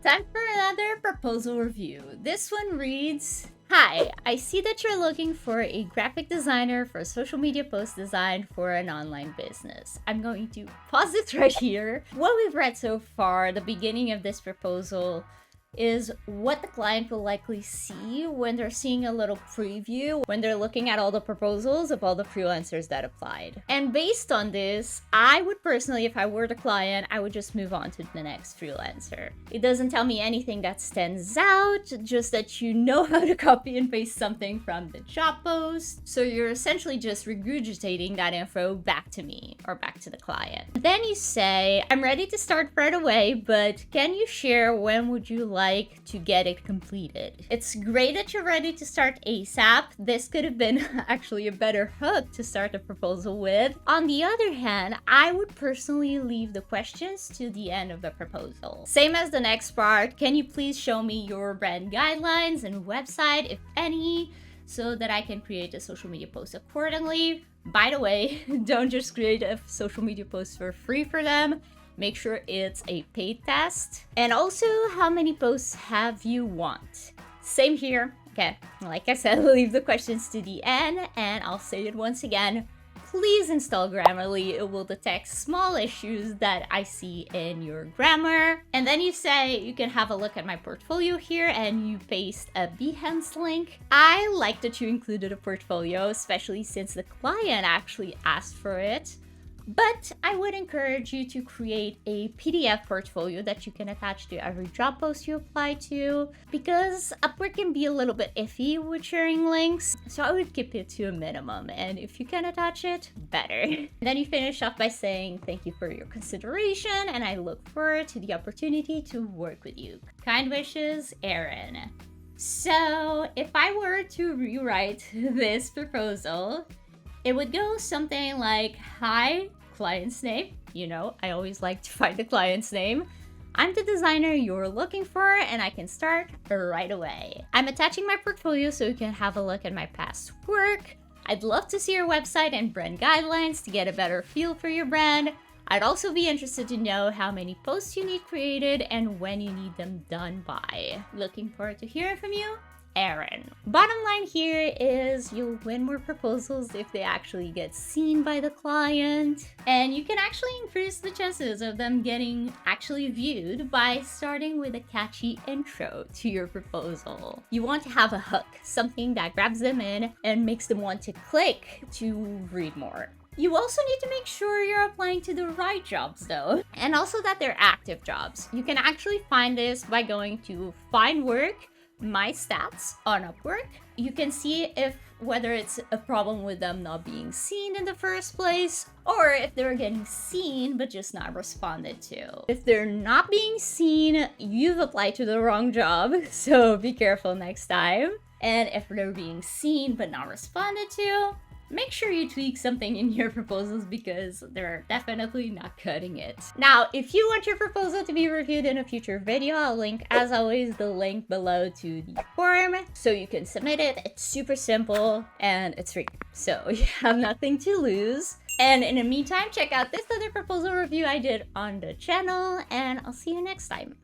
Time for another proposal review. This one reads, Hi, I see that you're looking for a graphic designer for social media post design for an online business. I'm going to pause it right here. What we've read so far, the beginning of this proposal, is what the client will likely see when they're seeing a little preview, when they're looking at all the proposals of all the freelancers that applied. And based on this, I would personally, if I were the client, I would just move on to the next freelancer. It doesn't tell me anything that stands out, just that you know how to copy and paste something from the job post. So you're essentially just regurgitating that info back to me or back to the client. Then you say, I'm ready to start right away, but can you share when would you like to get it completed? It's great that you're ready to start ASAP. This could have been actually a better hook to start a proposal with. On the other hand, I would personally leave the questions to the end of the proposal. Same as the next part, can you please show me your brand guidelines and website, if any, so that I can create a social media post accordingly. By the way, don't just create a social media post for free for them. Make sure it's a paid test. And also, how many posts have you want? Same here. Okay, like I said, leave the questions to the end, and I'll say it once again. Please install Grammarly. It will detect small issues that I see in your grammar. And then you say you can have a look at my portfolio here, and you paste a Behance link. I like that you included a portfolio, especially since the client actually asked for it. But I would encourage you to create a PDF portfolio that you can attach to every job post you apply to, because Upwork can be a little bit iffy with sharing links, so I would keep it to a minimum, and if you can attach it, better. Then you finish off by saying thank you for your consideration, and I look forward to the opportunity to work with you. Kind wishes, Erin. So if I were to rewrite this proposal, it would go something like, hi, client's name. You know, I always like to find the client's name. I'm the designer you're looking for, and I can start right away. I'm attaching my portfolio so you can have a look at my past work. I'd love to see your website and brand guidelines to get a better feel for your brand. I'd also be interested to know how many posts you need created and when you need them done by. Looking forward to hearing from you. Erin. Bottom line here is you'll win more proposals if they actually get seen by the client, and you can actually increase the chances of them getting actually viewed by starting with a catchy intro to your proposal. You want to have a hook, something that grabs them in and makes them want to click to read more. You also need to make sure you're applying to the right jobs though, and also that they're active jobs. You can actually find this by going to Find Work, My Stats on Upwork. You can see whether it's a problem with them not being seen in the first place, or if they're getting seen but just not responded to. If they're not being seen, you've applied to the wrong job, so be careful next time. And if they're being seen but not responded to, make sure you tweak something in your proposals because they're definitely not cutting it. Now, if you want your proposal to be reviewed in a future video, I'll link, as always, the link below to the form so you can submit it. It's super simple and it's free, so you have nothing to lose. And in the meantime, check out this other proposal review I did on the channel, and I'll see you next time.